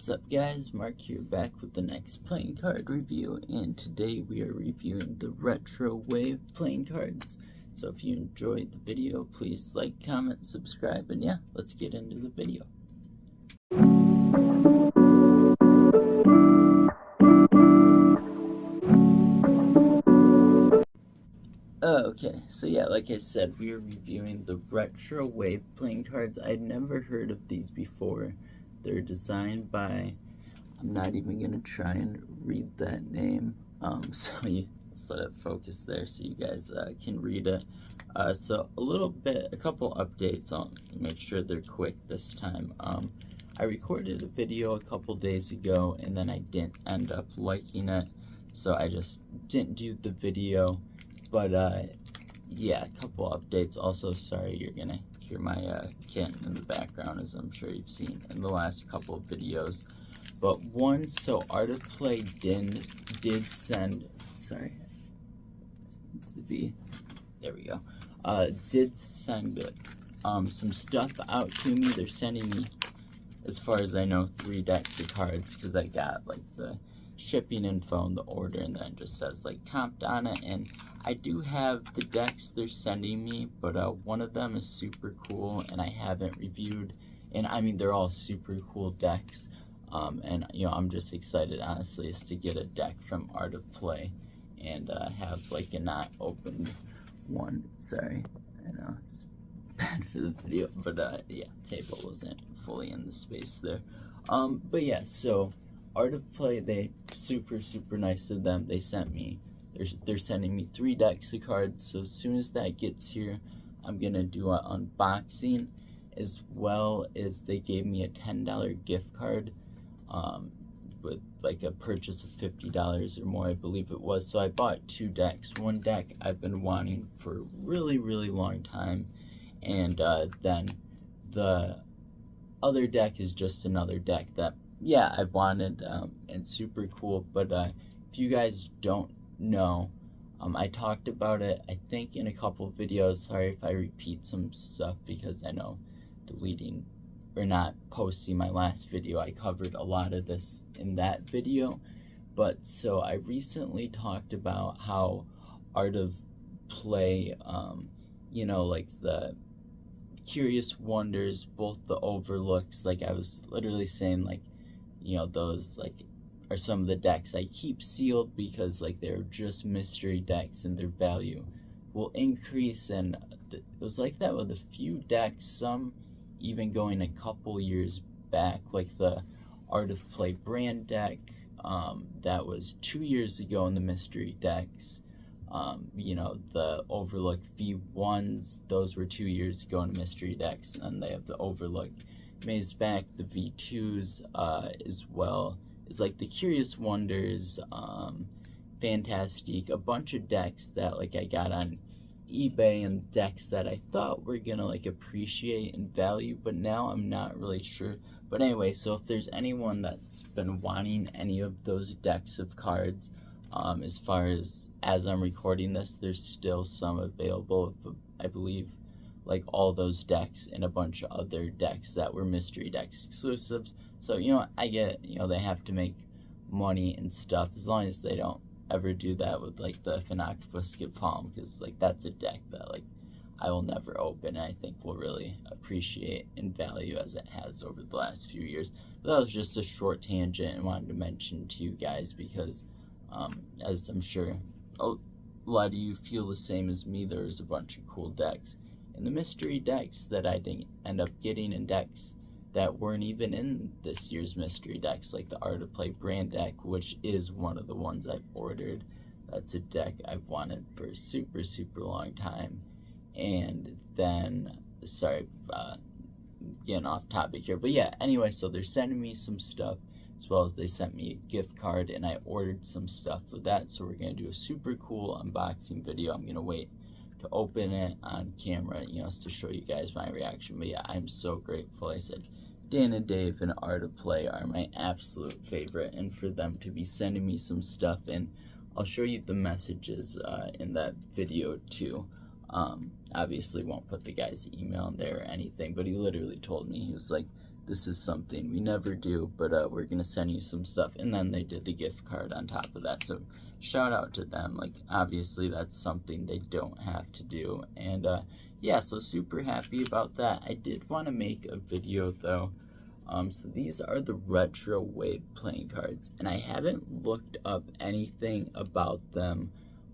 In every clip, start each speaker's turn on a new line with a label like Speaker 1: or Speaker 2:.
Speaker 1: What's up guys, Mark here back with the next playing card review, and today we are reviewing the Retro Wave playing cards. So if you enjoyed the video, please like, comment, subscribe, and yeah, let's get into the video. Okay, so yeah, like I said, we are reviewing the Retro Wave playing cards. I'd never heard of these before. They're designed by, I'm not even going to try and read that name, so you just let it focus there so you guys can read it. So a couple updates. I'll make sure they're quick this time. I recorded a video a couple days ago and then I didn't end up liking it, so I just didn't do the video. But yeah, a couple updates. Also, sorry, you're gonna hear my kitten in the background, as I'm sure you've seen in the last couple of videos. But one, so Art of Play did send, sorry, this needs to be, there we go, did send some stuff out to me. They're sending me, as far as I know, 3 decks of cards, because I got like the shipping info and the order, and then it just says like comped on it. And I do have the decks they're sending me, but one of them is super cool and I haven't reviewed, and I mean they're all super cool decks, and you know, I'm just excited honestly is to get a deck from Art of Play and have like a not opened one. Sorry, I know it's bad for the video, but yeah, table wasn't fully in the space there. But yeah, so Art of Play, they super nice of them. They sent me, they're sending me 3 decks of cards, so as soon as that gets here, I'm gonna do an unboxing, as well as they gave me a $10 gift card with like a purchase of $50 or more, I believe it was. So I bought 2 decks. One deck I've been wanting for a really long time, and then the other deck is just another deck that, yeah, I wanted, and super cool. But if you guys don't know, I talked about it, I think, in a couple of videos. Sorry if I repeat some stuff, because I know deleting or not posting my last video, I covered a lot of this in that video. But so I recently talked about how Art of Play, you know, like the Curious Wonders, both the Overlooks, like I was literally saying, like, you know, those like are some of the decks I keep sealed because like they're just mystery decks and their value will increase. And it was like that with a few decks, some even going a couple years back, like the Art of Play brand deck, that was 2 years ago in the mystery decks. You know, the Overlook V1s, those were 2 years ago in mystery decks, and then they have the Overlook Maze back, the V2s, as well as like the Curious Wonders, Fantastique, a bunch of decks that like I got on eBay, and decks that I thought were gonna like appreciate in value, but now I'm not really sure. But anyway, so if there's anyone that's been wanting any of those decks of cards, as far as I'm recording this, there's still some available, I believe, like all those decks and a bunch of other decks that were mystery decks exclusives. So, you know, I get, you know, they have to make money and stuff, as long as they don't ever do that with like the If an Octopus Get Palm, because like that's a deck that like I will never open, and I think will really appreciate in value as it has over the last few years. But that was just a short tangent and wanted to mention to you guys, because as I'm sure a lot of you feel the same as me, there's a bunch of cool decks and the mystery decks that I didn't end up getting, in decks that weren't even in this year's mystery decks, like the Art of Play brand deck, which is one of the ones I've ordered. That's a deck I've wanted for a super long time. And then, sorry, getting off topic here, but yeah, anyway, so they're sending me some stuff, as well as they sent me a gift card, and I ordered some stuff with that, so we're going to do a super cool unboxing video. I'm going to wait to open it on camera, you know, to show you guys my reaction. But yeah, I'm so grateful. I said Dan and Dave and Art of Play are my absolute favorite, and for them to be sending me some stuff, and I'll show you the messages in that video too. Obviously won't put the guy's email in there or anything, but he literally told me, he was like, this is something we never do, but we're gonna send you some stuff. And then they did the gift card on top of that, so shout out to them. Like, obviously that's something they don't have to do. And yeah, so super happy about that. I did want to make a video though. So these are the Retro Wave playing cards, and I haven't looked up anything about them.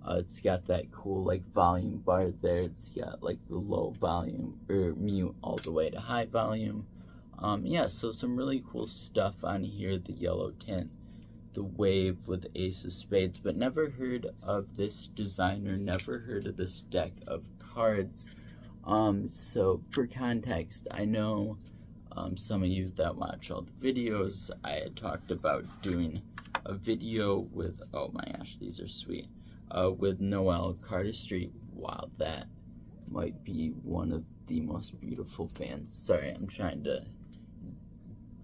Speaker 1: It's got that cool like volume bar there. It's got like the low volume or mute all the way to high volume. Yeah, so some really cool stuff on here. The yellow tint, the wave with the ace of spades, but never heard of this designer, never heard of this deck of cards. So for context, I know some of you that watch all the videos, I had talked about doing a video with, oh my gosh, these are sweet, with Noel Cardistry. Wow, that might be one of the most beautiful fans. Sorry, I'm trying to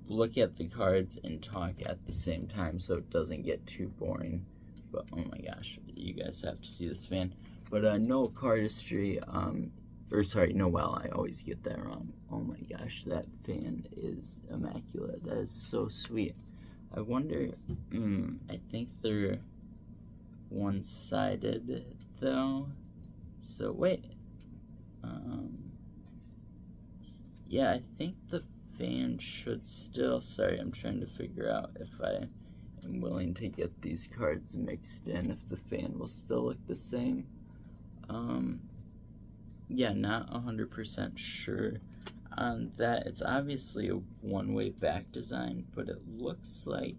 Speaker 1: look at the cards and talk at the same time so it doesn't get too boring. But oh my gosh, you guys have to see this fan. But Noel Cardistry, or sorry, Noel, I always get that wrong. Oh my gosh, that fan is immaculate. That is so sweet. I wonder, I think they're one-sided though. So wait, yeah, I think the fan should still, sorry, I'm trying to figure out if I am willing to get these cards mixed in, if the fan will still look the same. Yeah, not 100% sure on that. It's obviously a one-way back design, but it looks like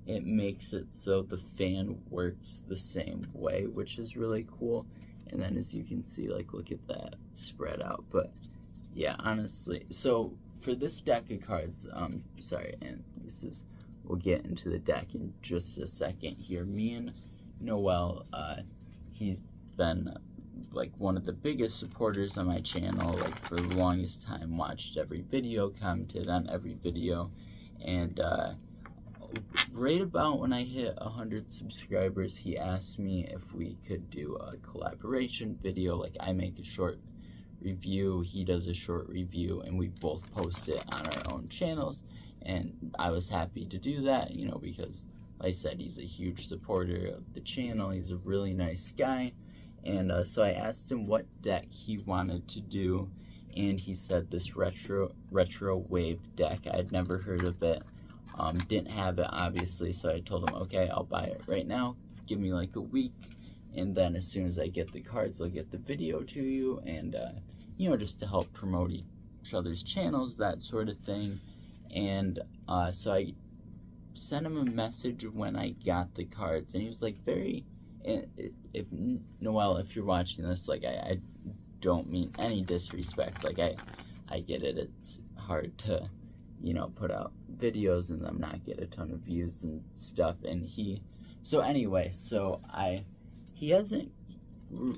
Speaker 1: it makes it so the fan works the same way, which is really cool. And then as you can see, like, look at that spread out. But yeah, honestly, so for this deck of cards, sorry, and this is, we'll get into the deck in just a second here. Me and Noel, he's been like one of the biggest supporters on my channel, like for the longest time, watched every video, commented on every video, and right about when I hit 100 subscribers, he asked me if we could do a collaboration video. Like, I make a short review, he does a short review, and we both post it on our own channels. And I was happy to do that, you know, because like I said, he's a huge supporter of the channel. He's a really nice guy. And so I asked him what deck he wanted to do, and he said this retro wave deck. I'd never heard of it, didn't have it obviously, so I told him, okay, I'll buy it right now, give me like a week, and then as soon as I get the cards, I'll get the video to you, and you know, just to help promote each other's channels, that sort of thing. And so I sent him a message when I got the cards, and he was like very, if Noel, if you're watching this, like, I don't mean any disrespect, like, I get it, it's hard to, you know, put out videos and them not get a ton of views and stuff. And so anyway, so I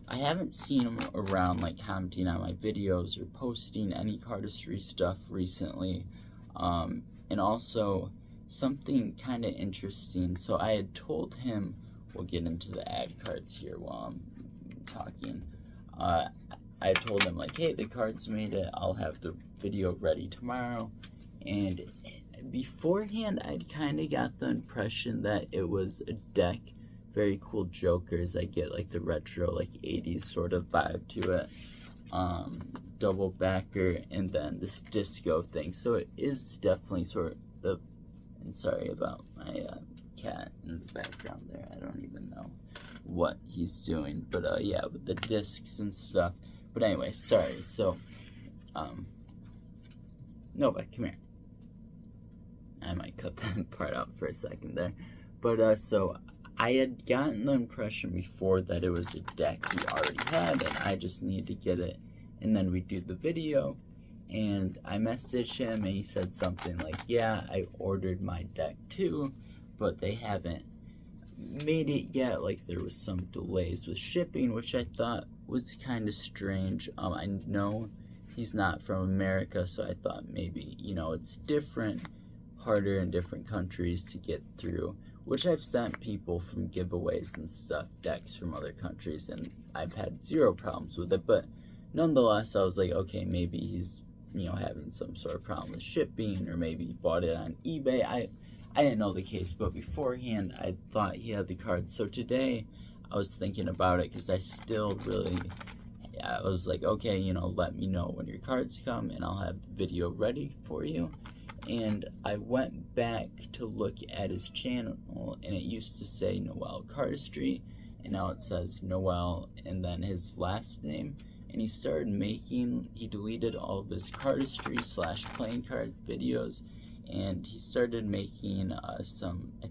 Speaker 1: haven't seen him around, like, commenting on my videos or posting any cardistry stuff recently. And also something kind of interesting, so I had told him, we'll get into the ad cards here while I'm talking. I told him, like, hey, the cards made it, I'll have the video ready tomorrow. And beforehand, I'd kind of got the impression that it was a deck, very cool jokers. I get like the retro, like 80s sort of vibe to it. Double backer, and then this disco thing. So it is definitely sort of, and sorry about my cat in the background there. I don't even know what he's doing, but yeah, with the discs and stuff. But anyway, sorry. So Nova, come here. I might cut that part out for a second there. But so I had gotten the impression before that it was a deck he already had, and I just needed to get it, and then we do the video. And I messaged him, and he said something like, yeah, I ordered my deck too, but they haven't made it yet. Like, there was some delays with shipping, which I thought was kind of strange. I know he's not from America, so I thought maybe, you know, it's different, harder in different countries to get through, which I've sent people from giveaways and stuff, decks from other countries, and I've had zero problems with it. But nonetheless, I was like, okay, maybe he's having some sort of problem with shipping, or maybe he bought it on eBay. I didn't know the case, but beforehand I thought he had the cards. So today I was thinking about it because I still really, I was like, okay, let me know when your cards come and I'll have the video ready for you. And I went back to look at his channel, and it used to say Noel Cardistry, and now it says Noel and then his last name. And he deleted all of his cardistry / playing card videos, and he started making I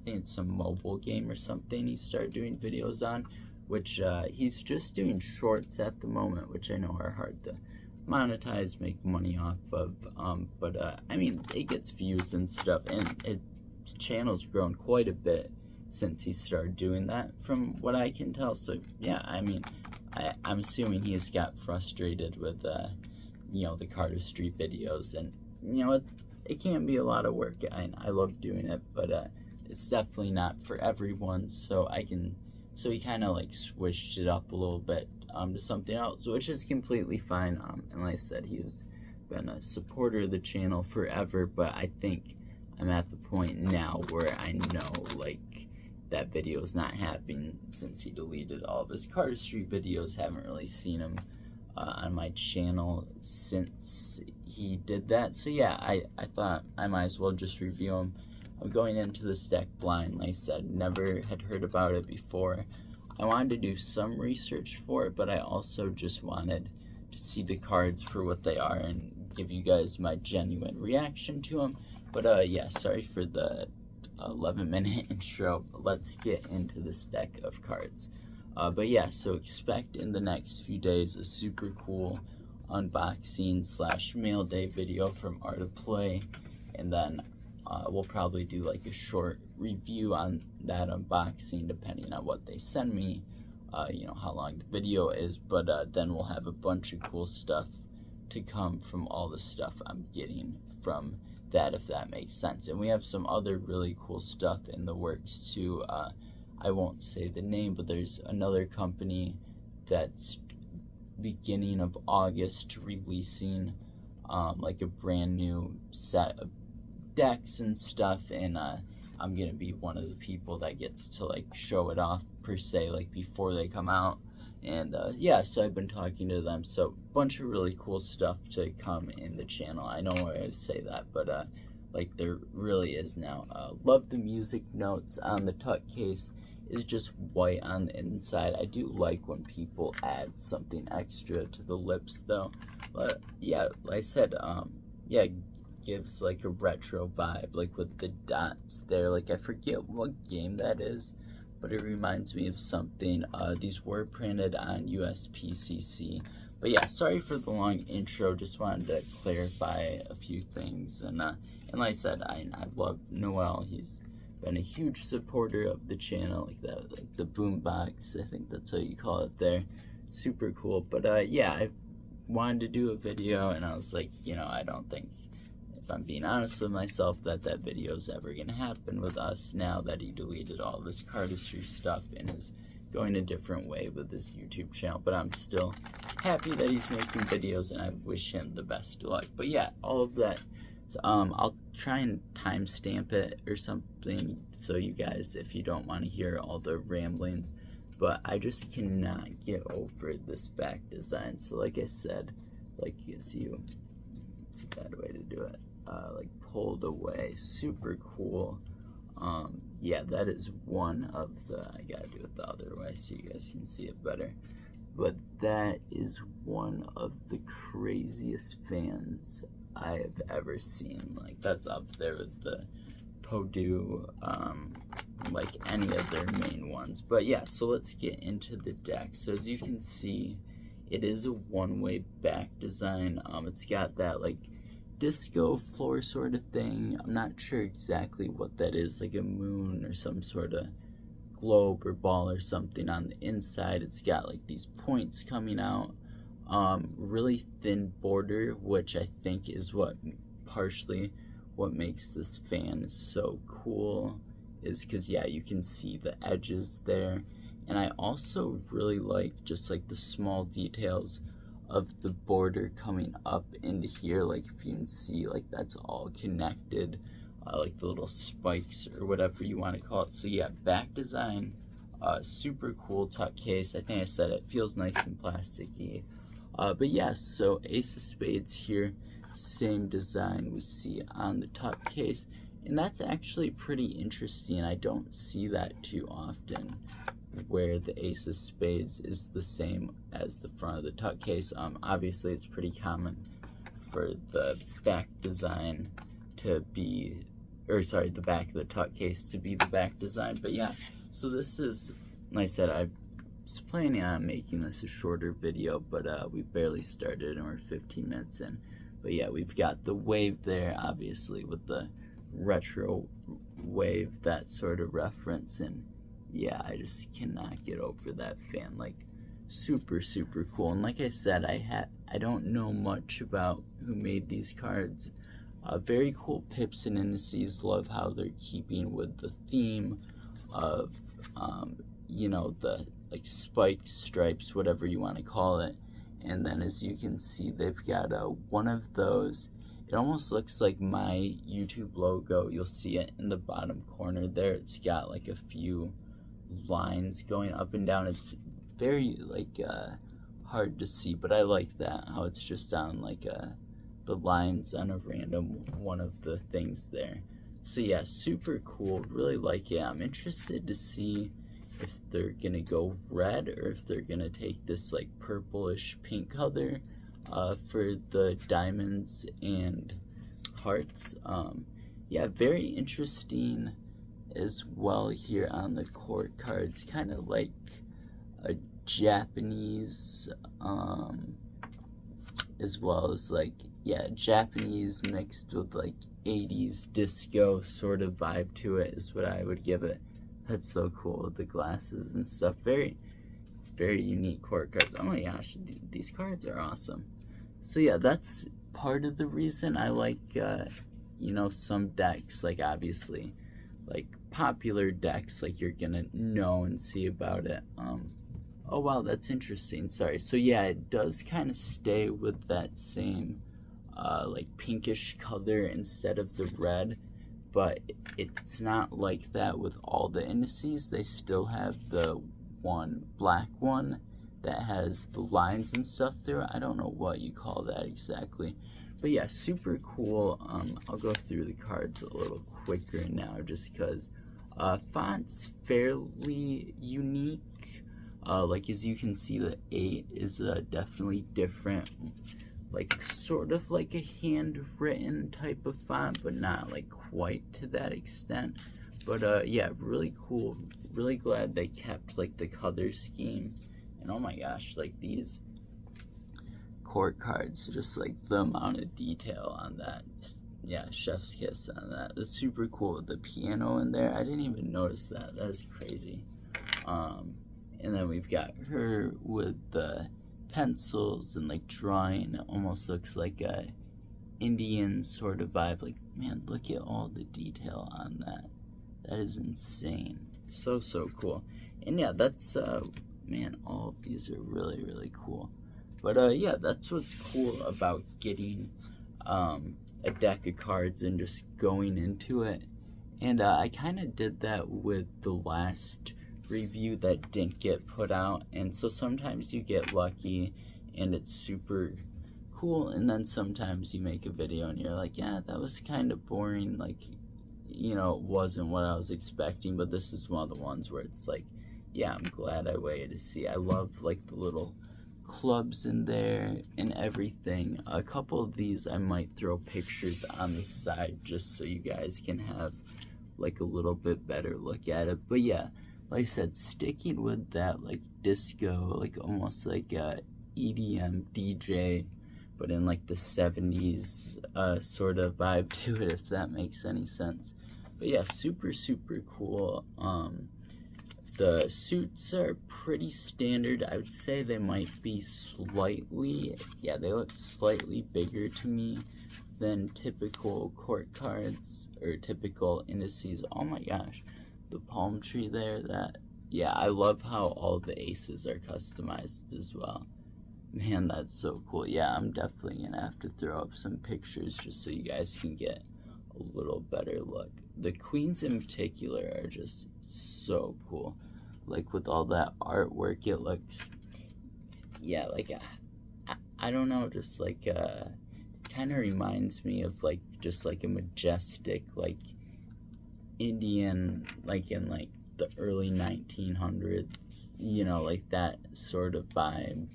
Speaker 1: think it's some mobile game or something he started doing videos on, which he's just doing shorts at the moment, which I know are hard to monetize, make money off of, but I mean, it gets views and stuff, and his channel's grown quite a bit since he started doing that, from what I can tell. So yeah, I mean, I'm assuming he's got frustrated with the cardistry videos, and it can be a lot of work. I love doing it, but it's definitely not for everyone. So he kind of like switched it up a little bit to something else, which is completely fine. And like I said, he's been a supporter of the channel forever, but I think I'm at the point now where I know like that video is not happening since he deleted all of his cardistry videos. Haven't really seen him on my channel since he did that. So yeah, I thought I might as well just review him. I'm going into this deck blind. Like I said, never had heard about it before. I wanted to do some research for it, but I also just wanted to see the cards for what they are and give you guys my genuine reaction to them. But yeah, sorry for the 11-minute intro. Let's get into this deck of cards. But yeah, so expect in the next few days a super cool unboxing / mail day video from Art of Play, and then we'll probably do like a short review on that unboxing depending on what they send me, how long the video is. But then we'll have a bunch of cool stuff to come from all the stuff I'm getting from that, if that makes sense. And we have some other really cool stuff in the works too. I won't say the name, but there's another company that's beginning of August releasing like a brand new set of decks and stuff, and I'm gonna be one of the people that gets to like show it off per se, like before they come out. And yeah, so I've been talking to them, so bunch of really cool stuff to come in the channel. I know I always say that, but like there really is now. Love the music notes on the tuck case. Is just white on the inside. I do like when people add something extra to the lips though. But yeah, like I said, yeah, gives like a retro vibe, like with the dots there. Like I forget what game that is, but it reminds me of something. These were printed on USPCC. But yeah, sorry for the long intro. Just wanted to clarify a few things. And like I said, I love Noel. He's been a huge supporter of the channel, like the boombox. I think that's how you call it there. Super cool. But yeah, I wanted to do a video, and I was like, I don't think, if I'm being honest with myself, that video is ever gonna happen with us now that he deleted all of his cardistry stuff and is going a different way with his YouTube channel. But I'm still happy that he's making videos, and I wish him the best of luck. But yeah, all of that. So, I'll try and timestamp it or something, so you guys, if you don't want to hear all the ramblings. But I just cannot get over this back design. So like I said, like it's a bad way to do it. Like pulled away, super cool. Yeah, that is one of the, I gotta do it the other way so you guys can see it better. But that is one of the craziest fans I have ever seen. Like that's up there with the Podoo, like any of their main ones. But yeah, so let's get into the deck. So as you can see, it is a one-way back design. It's got that like disco floor sort of thing. I'm not sure exactly what that is, like a moon or some sort of globe or ball or something on the inside. It's got like these points coming out. Really thin border, which I think is partially what makes this fan so cool, is because yeah, you can see the edges there. And I also really like just like the small details of the border coming up into here. Like if you can see, like that's all connected, like the little spikes or whatever you want to call it. So yeah, back design, super cool tuck case. I think I said it feels nice and plasticky. But yeah, so Ace of Spades here, same design we see on the tuck case, and that's actually pretty interesting. I don't see that too often, where the Ace of Spades is the same as the front of the tuck case. Obviously it's pretty common for the back design to be, or sorry, the back of the tuck case to be the back design. But yeah, so this is, like I said, I was planning on making this a shorter video, but we barely started and we're 15 minutes in. But yeah, we've got the wave there, obviously, with the retro wave, that sort of reference, and yeah, I just cannot get over that fan. Like, super cool. And like I said, I don't know much about who made these cards. Very cool pips and indices. Love how they're keeping with the theme of you know, the like spikes, stripes, whatever you want to call it. And then as you can see, they've got one of those. It almost looks like my YouTube logo. You'll see it in the bottom corner there. It's got like a few lines going up and down. It's very like hard to see, but I like that, how it's just on like the lines on a random one of the things there. So yeah, super cool, really like it. I'm interested to see if they're gonna go red or if they're gonna take this like purplish pink color for the diamonds and hearts. Yeah, very interesting as well here on the court cards, kind of like a Japanese as well as like, yeah, Japanese mixed with like 80s disco sort of vibe to it is what I would give it. That's so cool with the glasses and stuff. Very unique court cards. Oh my gosh, these cards are awesome. So yeah, that's part of the reason I like you know, some decks, like obviously like popular decks, like you're gonna know and see about it. Oh wow, that's interesting. Sorry. So yeah, it does kind of stay with that same like pinkish color instead of the red, but it's not like that with all the indices. They still have the one black one that has the lines and stuff through it. I don't know what you call that exactly, but yeah, super cool. I'll go through the cards a little quicker now just because font's fairly unique. Like as you can see, the 8 is definitely different, like sort of like a handwritten type of font, but not like quite to that extent. But yeah, really cool. Really glad they kept like the color scheme. And oh my gosh, like these court cards, just like the amount of detail on that. Yeah, chef's kiss on that. It's super cool. The piano in there, I didn't even notice that. That is crazy. And then we've got her with the pencils and like drawing. It almost looks like a Indian sort of vibe. Like, man, look at all the detail on that. That is insane. So cool. And yeah, that's man, all of these are really cool. But yeah, that's what's cool about getting a deck of cards and just going into it. And I kind of did that with the last review that didn't get put out, and so sometimes you get lucky and it's super cool, and then sometimes you make a video and you're like, yeah, that was kind of boring, like, you know, it wasn't what I was expecting. But this is one of the ones where it's like, yeah, I'm glad I waited to see. I love like the little clubs in there and everything. A couple of these I might throw pictures on the side just so you guys can have like a little bit better look at it. But yeah, like I said, sticking with that like disco, like almost like a EDM DJ, but in like the 70s sort of vibe to it, if that makes any sense. But yeah, super cool. The suits are pretty standard. I would say they might be slightly, yeah, they look slightly bigger to me than typical court cards or typical indices. Oh my gosh, the palm tree there, that, yeah, I love how all the aces are customized as well. Man, that's so cool. Yeah, I'm definitely gonna have to throw up some pictures just so you guys can get a little better look. The queens in particular are just so cool. Like with all that artwork, it looks, yeah, like I don't know, just like kind of reminds me of like just like a majestic like Indian, like in like the early 1900s, you know, like that sort of vibe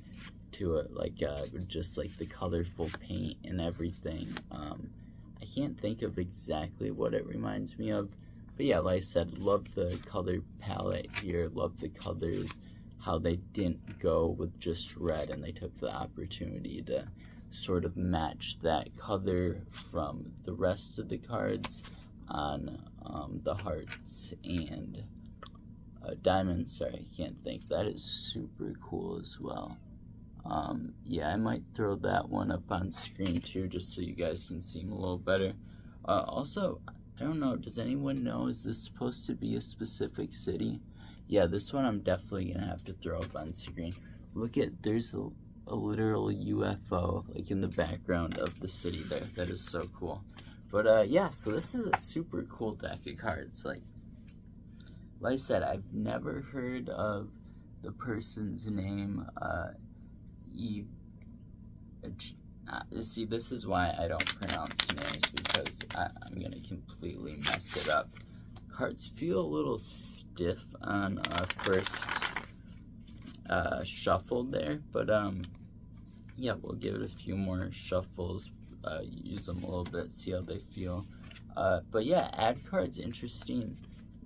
Speaker 1: to it, like just like the colorful paint and everything. I can't think of exactly what it reminds me of, but yeah, like I said, love the color palette here, love the colors, how they didn't go with just red and they took the opportunity to sort of match that color from the rest of the cards on the hearts and diamonds. Sorry, I can't think. That is super cool as well. Yeah, I might throw that one up on screen too, just so you guys can see them a little better. Also, I don't know, does anyone know, is this supposed to be a specific city? Yeah, this one I'm definitely gonna have to throw up on screen. Look at, there's a literal UFO like in the background of the city there. That is so cool. But yeah, so this is a super cool deck of cards. Like I said, I've never heard of the person's name. See, this is why I don't pronounce names, because I'm gonna completely mess it up. Cards feel a little stiff on first shuffle there, but yeah, we'll give it a few more shuffles, use them a little bit, see how they feel. But yeah, ad card's interesting.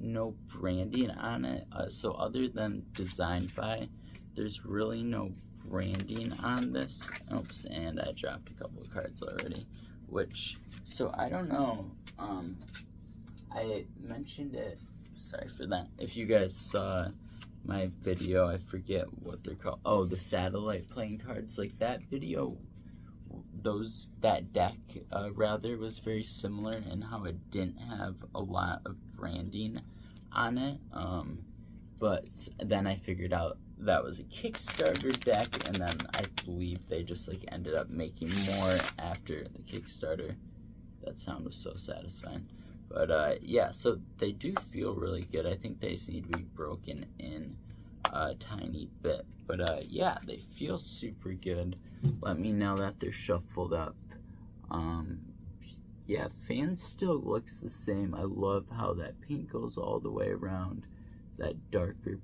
Speaker 1: No branding on it, so other than designed by, there's really no branding on this. Oops, and I dropped a couple of cards already, which, so I don't know, I mentioned it, sorry for that, if you guys saw my video, I forget what they're called, oh, the satellite playing cards, like that video, that deck rather was very similar in how it didn't have a lot of branding on it, but then I figured out that was a Kickstarter deck, and then I believe they just like ended up making more after the Kickstarter. That sound was so satisfying. But yeah, so they do feel really good. I think they just need to be broken in a tiny bit, but yeah, they feel super good. Let me know that they're shuffled up. Yeah, fan still looks the same. I love how that pink goes all the way around, that darker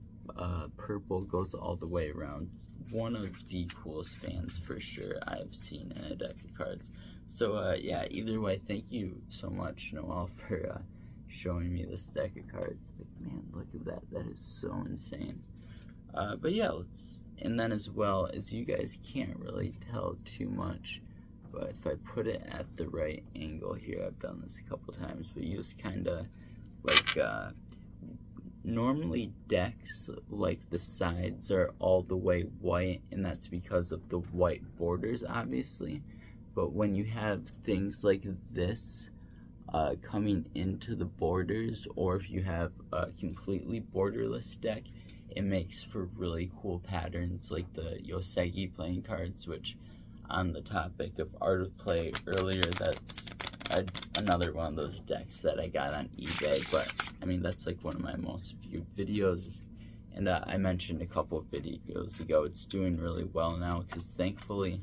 Speaker 1: purple goes all the way around. One of the coolest fans for sure I've seen in a deck of cards. So yeah, either way, thank you so much, Noel, for showing me this deck of cards. Like, man, look at that. That is so insane. But yeah, and then as well, as you guys can't really tell too much, but if I put it at the right angle here, I've done this a couple times, but you just kind of like, normally decks, like the sides are all the way white, and that's because of the white borders, obviously. But when you have things like this coming into the borders, or if you have a completely borderless deck, it makes for really cool patterns, like the Yosegi playing cards, which on the topic of Art of Play earlier, that's another one of those decks that I got on eBay. But I mean, that's like one of my most viewed videos, and I mentioned a couple of videos ago, it's doing really well now, because thankfully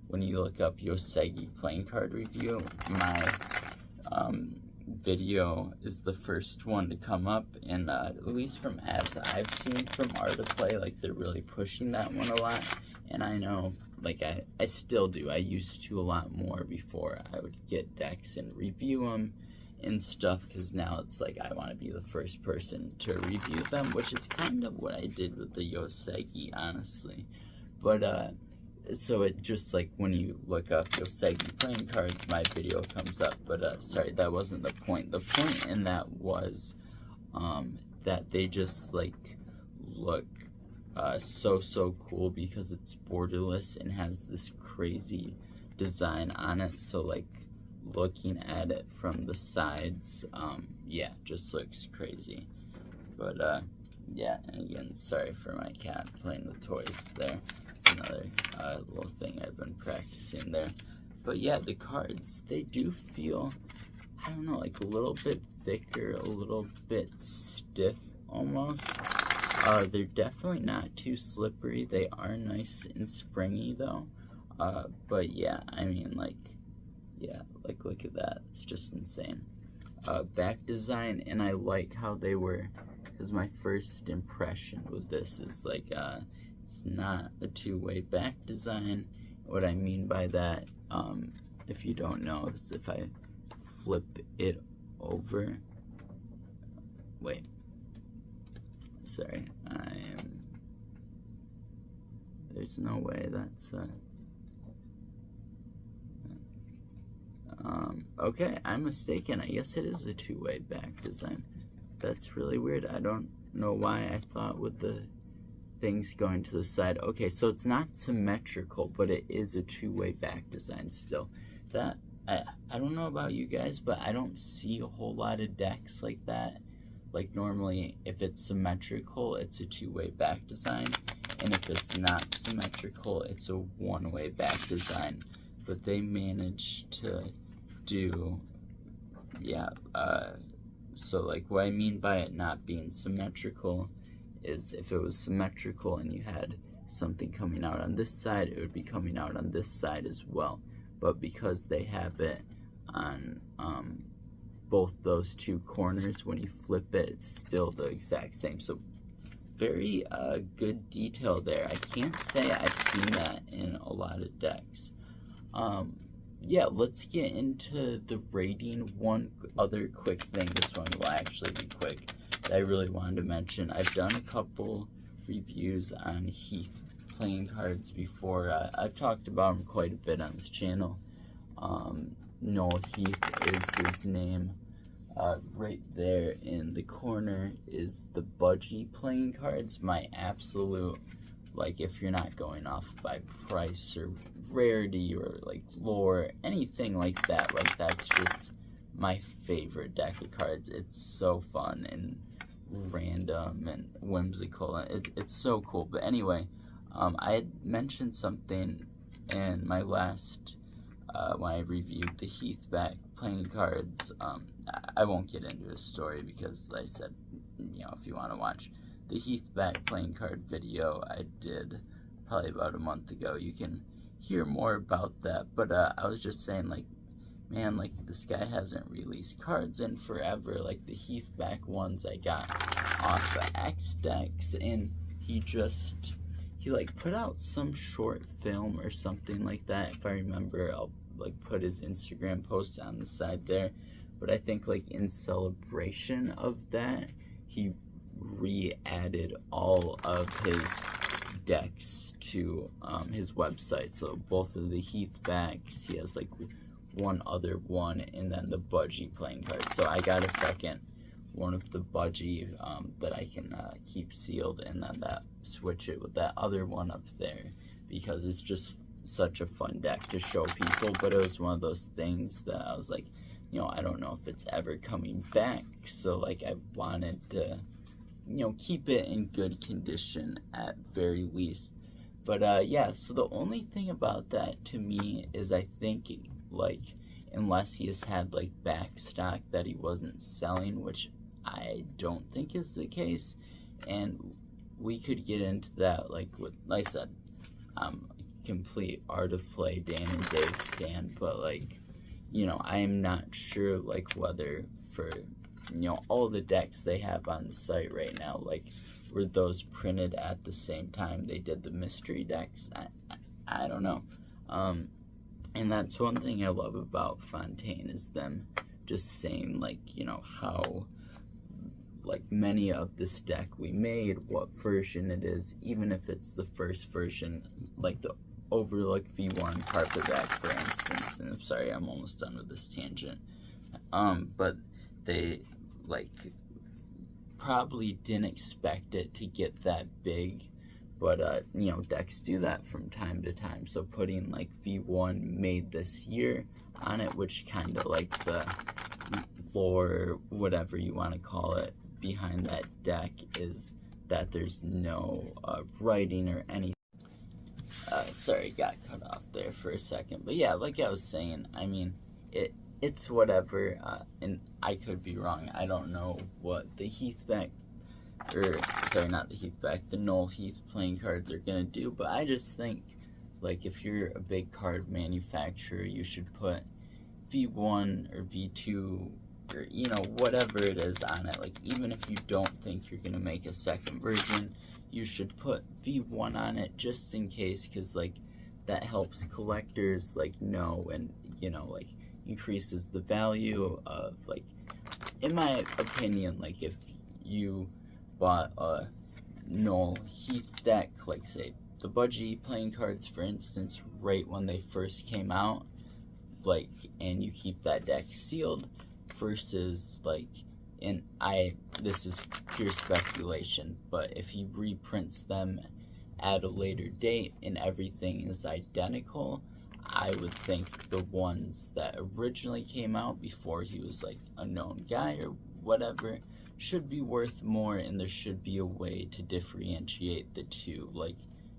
Speaker 1: when you look up Yosegi playing card review, my video is the first one to come up, and at least from ads I've seen from Art of Play, like they're really pushing that one a lot. And I know, like I still do, I used to a lot more before I would get decks and review them and stuff, because now it's like I want to be the first person to review them, which is kind of what I did with the Yosegi, honestly. But so it just, like, when you look up Yosegi playing cards, my video comes up. But sorry, that wasn't the point. The point in that was that they just, like, look so cool, because it's borderless and has this crazy design on it. So, like, looking at it from the sides, yeah, just looks crazy. But yeah, and again, sorry for my cat playing with toys there. that's another little thing I've been practicing there. But yeah, the cards, they do feel, I don't know, like a little bit thicker, a little bit stiff almost. They're definitely not too slippery. They are nice and springy though. But yeah, I mean, like, yeah, like look at that. It's just insane. Back design, and I like how they were, because my first impression with this is like, it's not a two-way back design. What I mean by that, if you don't know, is if I flip it over, wait, sorry, there's no way that's, okay, I'm mistaken. I guess it is a two-way back design. That's really weird. I don't know why I thought with the things going to the side. Okay, so it's not symmetrical, but it is a two-way back design still. That, I don't know about you guys, but I don't see a whole lot of decks like that. Like normally, if it's symmetrical, it's a two-way back design, and if it's not symmetrical, it's a one-way back design. But they managed to do, yeah, so like what I mean by it not being symmetrical is if it was symmetrical and you had something coming out on this side, it would be coming out on this side as well. But because they have it on both those two corners, when you flip it, it's still the exact same. So very good detail there. I can't say I've seen that in a lot of decks. Yeah, let's get into the rating. One other quick thing, this one will actually be quick, that I really wanted to mention. I've done a couple reviews on Heath playing cards before. I've talked about him quite a bit on this channel. Noel Heath is his name. Right there in the corner is the Budgie playing cards. My absolute, like, if you're not going off by price or rarity or like lore, anything like that, like that's just my favorite deck of cards. It's so fun and random and whimsical. It's so cool. But anyway, I had mentioned something in my last when I reviewed the Heath back playing cards. I won't get into a story because, like I said, you know, if you want to watch the Heath back playing card video I did probably about a month ago, you can hear more about that. But I was just saying, like, man, like, this guy hasn't released cards in forever. Like, the Heath back ones I got off the X decks, and he like put out some short film or something like that. If I remember, I'll like put his Instagram post on the side there. But I think like in celebration of that, he re-added all of his decks to his website. So both of the Heath backs, he has like one other one, and then the Budgie playing cards. So I got a second one of the Budgie that I can keep sealed, and then switch it with that other one up there, because it's just such a fun deck to show people. But it was one of those things that I was like, you know, I don't know if it's ever coming back, so like I wanted to, you know, keep it in good condition at very least. But yeah, so the only thing about that to me is I think, like, unless he has had like back stock that he wasn't selling, which I don't think is the case, and we could get into that, like with, like I said, complete Art of Play Dan and Dave stand, but like, you know, I am not sure like whether for, you know, all the decks they have on the site right now, like, were those printed at the same time they did the mystery decks? I don't know. And that's one thing I love about Fontaine, is them just saying, like, you know, how, like, many of this deck we made, what version it is, even if it's the first version, like the Overlook V1 Carpetback, for instance. And I'm sorry, I'm almost done with this tangent. But they, like, probably didn't expect it to get that big, but you know, decks do that from time to time. So putting like V1 made this year on it, which kind of like the lore, whatever you want to call it, behind that deck is that there's no writing or anything. Sorry, got cut off there for a second. But yeah, like I was saying, I mean, it's whatever, and I could be wrong. I don't know what the Heathback, or sorry, not the Heathback, the Noel Heath playing cards are gonna do, but I just think, like, if you're a big card manufacturer, you should put V1 or V2 or, you know, whatever it is on it. Like, even if you don't think you're gonna make a second version, you should put V1 on it just in case, because, like, that helps collectors, like, know, and, you know, like, increases the value of, like, in my opinion, like, if you bought a Noel Heath deck, like, say, the Budgie playing cards, for instance, right when they first came out, like, and you keep that deck sealed, versus, like, and this is pure speculation, but if he reprints them at a later date and everything is identical, I would think the ones that originally came out before he was, like, a known guy or whatever should be worth more, and there should be a way to differentiate the two. Like,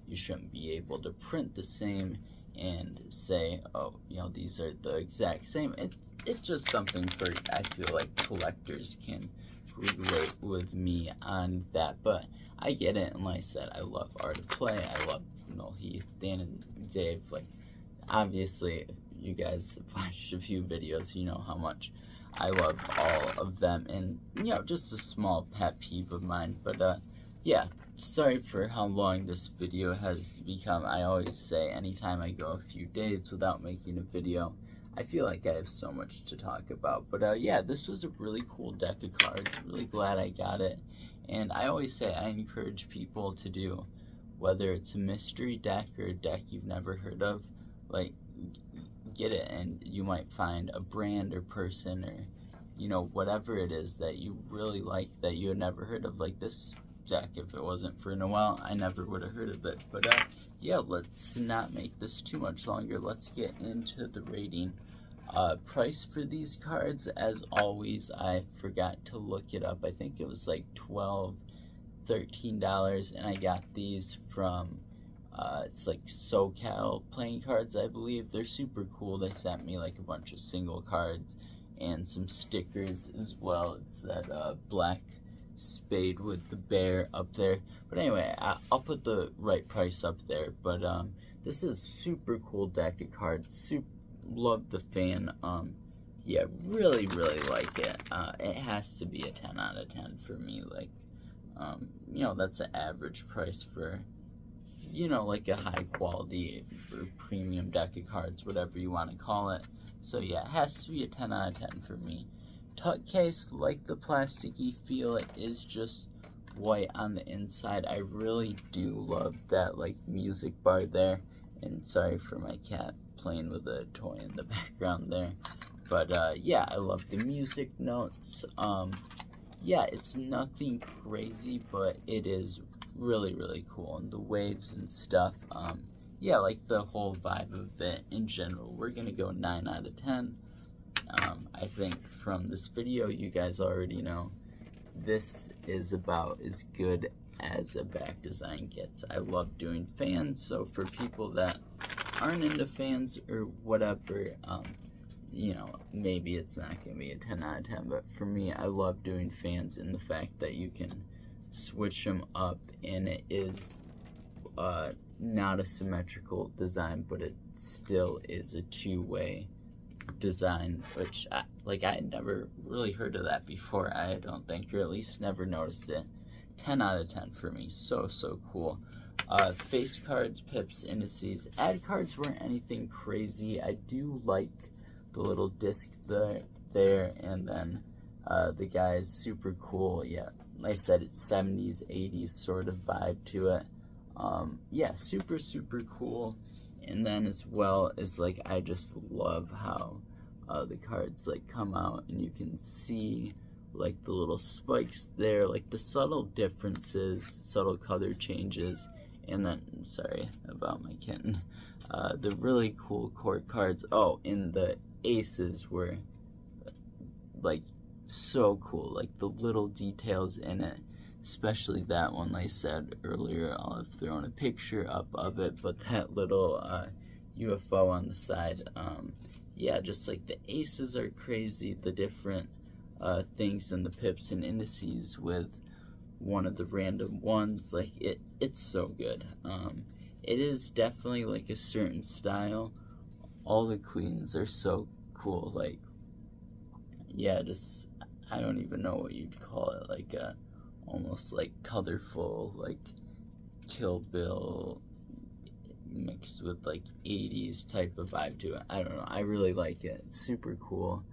Speaker 1: you shouldn't be able to print the same and say, oh, you know, these are the exact same. It's just something for, I feel like collectors can relate with me on that, but I get it, and like I said, I love Art of Play, I love Noel Heath, Dan and Dave. Like, obviously, if you guys have watched a few videos, you know how much I love all of them, and, you know, just a small pet peeve of mine, but, yeah, sorry for how long this video has become. I always say, anytime I go a few days without making a video, I feel like I have so much to talk about, but, yeah, this was a really cool deck of cards, really glad I got it, and I always say I encourage people to do, whether it's a mystery deck or a deck you've never heard of, like, get it, and you might find a brand or person or, you know, whatever it is that you really like that you had never heard of. Like this deck, if it wasn't for Noel, I never would have heard of it. But yeah, let's not make this too much longer. Let's get into the rating. Price for these cards, as always, I forgot to look it up. I think it was like $12, $13, and I got these from it's like SoCal playing cards, I believe. They're super cool. They sent me like a bunch of single cards and some stickers as well. It's that black spade with the bear up there. But anyway, I'll put the right price up there. But this is super cool deck of cards. Love the fan. Yeah, really like it. It has to be a 10 out of 10 for me. Like, you know, that's an average price for, you know, like a high quality or premium deck of cards, whatever you want to call it. So yeah, it has to be a 10 out of 10 for me. Tuck case, like the plasticky feel, it is just white on the inside. I really do love that, like, music bar there. And sorry for my cat playing with a toy in the background there. But yeah, I love the music notes. Yeah, it's nothing crazy, but it is really cool, and the waves and stuff, yeah, like the whole vibe of it in general. We're gonna go 9 out of 10. I think from this video, you guys already know this is about as good as a back design gets. I love doing fans, so for people that aren't into fans or whatever, you know, maybe it's not gonna be a 10 out of 10, but for me, I love doing fans, and the fact that you can switch them up, and it is not a symmetrical design, but it still is a two-way design, which I had never really heard of that before, I don't think, or at least never noticed it. 10 out of 10 for me. So cool. Face cards, pips, indices. Ad cards weren't anything crazy. I do like the little disc there, and then the guy is super cool. Yeah, like I said, it's 70s, 80s sort of vibe to it. Yeah, super cool. And then as well as, like, I just love how the cards, like, come out and you can see, like, the little spikes there, like the subtle differences, subtle color changes. And then, sorry about my kitten, the really cool court cards. Oh, and the aces were, like, so cool, like the little details in it. especially that one. Like I said earlier, I'll have thrown a picture up of it, but that little UFO on the side, yeah, just like the aces are crazy, the different things in the pips and indices with one of the random ones, like it's so good. It is definitely like a certain style. All the queens are so cool, like, yeah, just, I don't even know what you'd call it, like almost like colorful, like Kill Bill mixed with like 80s type of vibe to it. I don't know, I really like it. It's super cool.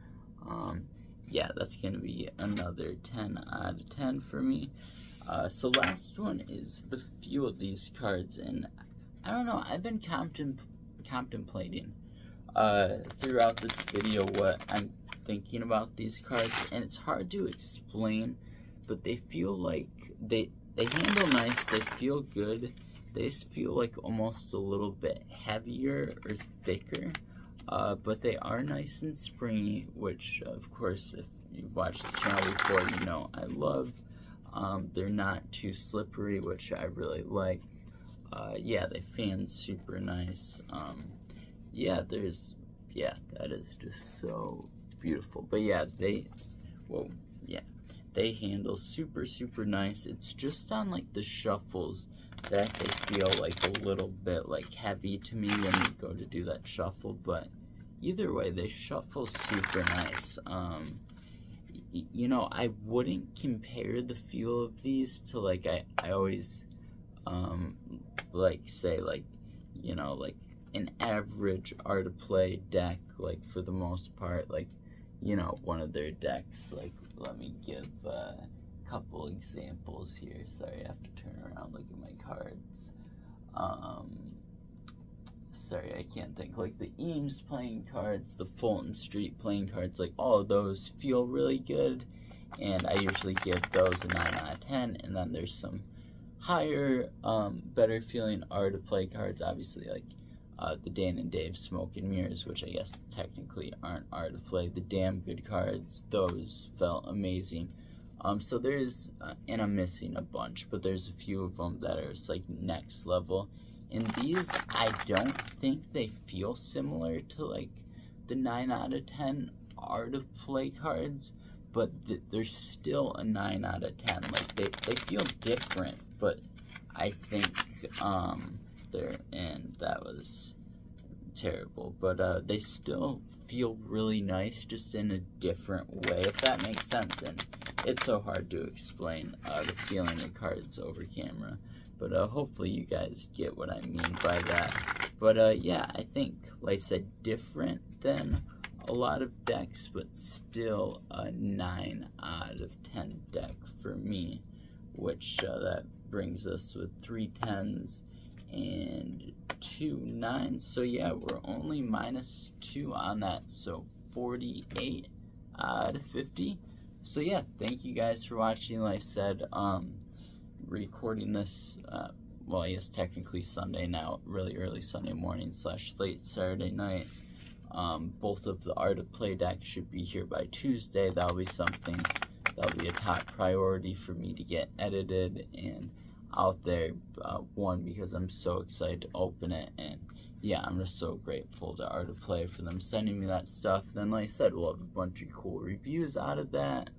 Speaker 1: Yeah, that's gonna be another 10 out of 10 for me. So last one is the feel of these cards, and I don't know, I've been contemplating throughout this video what I'm thinking about these cards, and it's hard to explain, but they feel like they handle nice, they feel good, they just feel like almost a little bit heavier or thicker, but they are nice and springy, which of course if you've watched the channel before you know I love. They're not too slippery, which I really like. Yeah, they fan super nice. Yeah, that is just so beautiful. But yeah, they handle super nice. It's just on like the shuffles that they feel like a little bit like heavy to me when you go to do that shuffle, but either way they shuffle super nice. You know, I wouldn't compare the feel of these to like I always like say like, you know, like an average Art of Play deck, like for the most part, like, you know, one of their decks. Like, let me give a couple examples here. Sorry, I have to turn around, look at my cards. Sorry, I can't think. Like the Eames playing cards, the Fulton Street playing cards, like all of those feel really good, and I usually give those a 9 out of 10. And then there's some higher, better feeling Art of Play cards, obviously, like the Dan and Dave Smoke and Mirrors, which I guess technically aren't Art of Play. The damn good cards, those felt amazing. So there's, and I'm missing a bunch, but there's a few of them that are just like next level. And these, I don't think they feel similar to like the 9 out of 10 Art of Play cards, but they're still a 9 out of 10. Like they feel different, but I think and that was terrible, but they still feel really nice, just in a different way, if that makes sense. And it's so hard to explain the feeling of cards over camera, but hopefully you guys get what I mean by that. But yeah, I think, like I said, different than a lot of decks, but still a 9 out of 10 deck for me, which that brings us with 3 10s and 2 9s. So yeah, we're only -2 on that, so 48 out of 50. So yeah, thank you guys for watching. Like I said, recording this, well, I guess technically Sunday now, really early Sunday morning / late Saturday night. Both of the Art of Play decks should be here by Tuesday. That'll be something that'll be a top priority for me to get edited and out there. One, because I'm so excited to open it, and yeah, I'm just so grateful to Art of Play for them sending me that stuff. Then, like I said, we'll have a bunch of cool reviews out of that,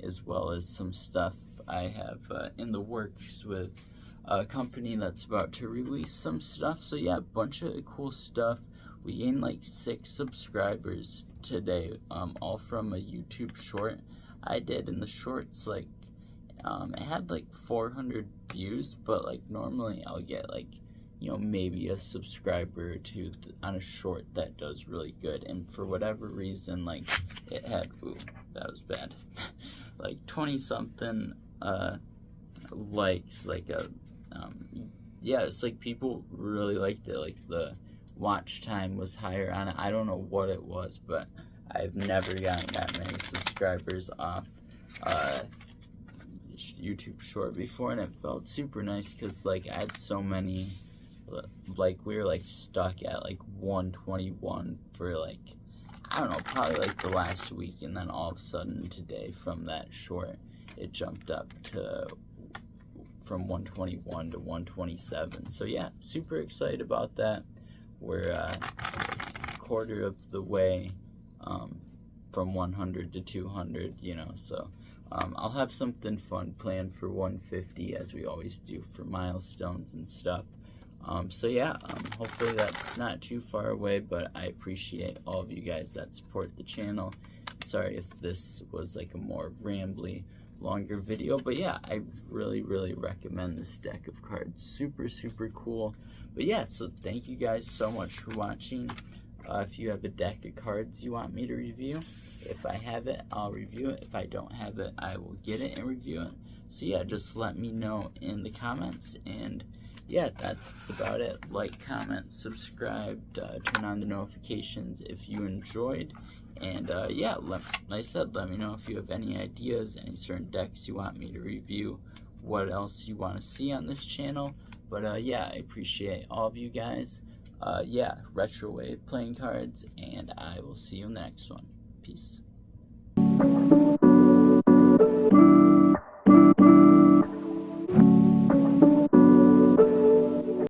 Speaker 1: as well as some stuff I have in the works with a company that's about to release some stuff. So yeah, a bunch of cool stuff. We gained like 6 subscribers today, all from a YouTube short I did. In the shorts, like, it had like 400 views, but like normally I'll get like, you know, maybe a subscriber or 2 on a short that does really good, and for whatever reason, like, it had, ooh, that was bad, like 20 something likes, like yeah, it's like people really liked it. Like the watch time was higher on it. I don't know what it was, but I've never gotten that many subscribers off YouTube short before, and it felt super nice because like I had so many, like we were like stuck at like 121 for like, I don't know, probably like the last week, and then all of a sudden today from that short it jumped up to from 121 to 127. So yeah, super excited about that. We're a quarter of the way from 100 to 200, you know, so I'll have something fun planned for 150, as we always do for milestones and stuff. So yeah, hopefully that's not too far away, but I appreciate all of you guys that support the channel. Sorry if this was like a more rambly, longer video, but yeah, I really recommend this deck of cards. Super cool. But yeah, so thank you guys so much for watching. If you have a deck of cards you want me to review, if I have it, I'll review it. If I don't have it, I will get it and review it. So yeah, just let me know in the comments. And yeah, that's about it. Like, comment, subscribe, turn on the notifications if you enjoyed. And yeah, like I said, let me know if you have any ideas, any certain decks you want me to review, what else you want to see on this channel. But yeah, I appreciate all of you guys. Yeah, Retro Wave playing cards, and I will see you in the next one. Peace.